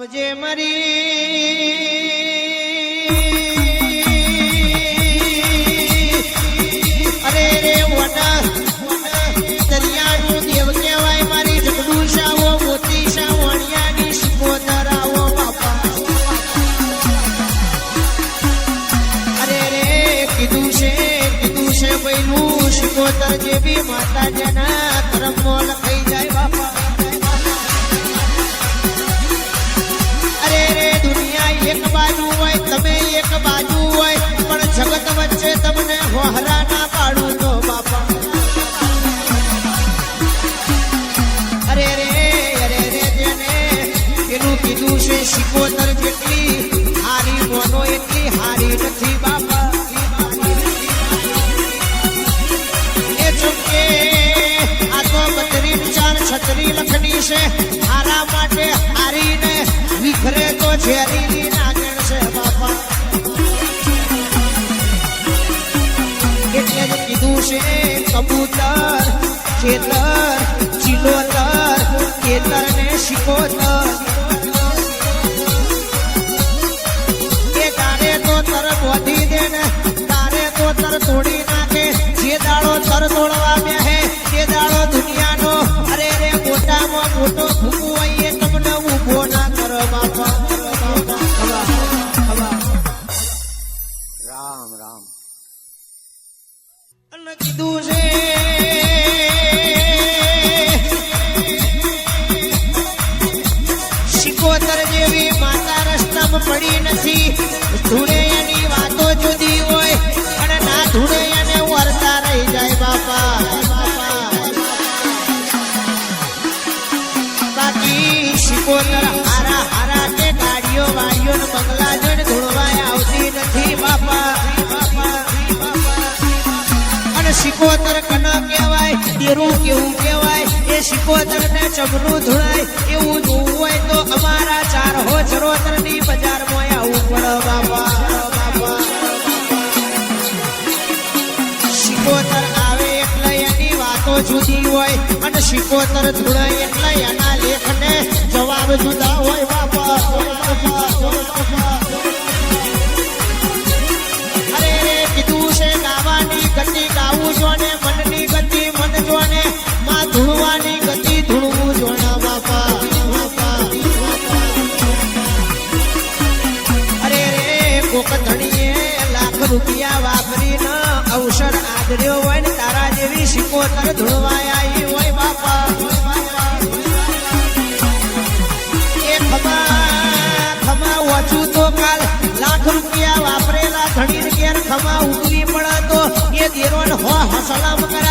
આવજે મરી અરે રે વડા દરિયાનું દેવ કહેવાય મારી જગડું શાવો મોતી શાવણિયાની શિકોતર આવો બાપા અરે રે કીધું છે બૈલું શિકોતર જેવી માતા જેના કર્મો લખાઈ જાય બાપા એક બાજુ હોય તમે એક બાજુ હોય પણ જગત વચ્ચે તમને હોહરા ના પાડું તો બાપા અરે રે જેને એનું કીધું છે શિકોતર જેટલી હારી મોનો એટલી હારી નથી બાપા એ ચૂકે આ તો 32 4 36 લખની છે હારા માટે હારીને વિખરે તો ઝેરીની નાગણ છે બાપા એટલે જ કીધું છે કબૂતર ખેતર ચિલોતર ખેતર ને શિકોતર એ તારે તો તર બોધી દે ને તારે તો તર તોડી નાખે જે દાડો તર તોડવા બેહે તે દાડો દુનિયાનો અરે રે મોટામાં મોટો ભૂકો હોય એ તમને ઊભો ના કરો બાપા રામ રામ અને કીધું છે શિકોતર જેવી માતા રસ્તામાં પડી નથી ધૂળે એની વાતો જુદી હોય અને ના ધૂળે એને વરતા રહી જાય બાપા બાકી શિકોતર હારા કે ગાડીઓ વાડીઓ ને બંગલા જોઈને ધૂળવાય આવતી નથી બાપા અને શિકોતર કન કહેવાય તેરું કેવું કહેવાય એ શિકોતર ને ચમરું ધૂળાય એવું જોવું હોય તો અમારા 4 ચરોતર ની બજારમાં આવવું પડે બાપા શિકોતર આવે એટલે એની વાતો જુદી હોય અને શિકોતર ધૂળાય એટલે એના લેખને જવાબ જુદા હોય બાપા અરે કીધું છે ગાવાની ગતિ ગાવું જોને મનની ગતિ મન જોને માં ધૂળવાની ગતિ ધૂળવું જોને બાપા અરે રે કોક ધણીએ લાખ રૂપિયા વાપરીને અવસર આદર્યો હોય ને તારા જેવી શિકોતર ધૂળવાય આવી હોય બાપા એ ખમા ઓછું તો કાલ લાખ રૂપિયા વાપરેલા ધણી ઘેર ખમા ઉતરી પડે તો એ દેરોન હસલામ કરે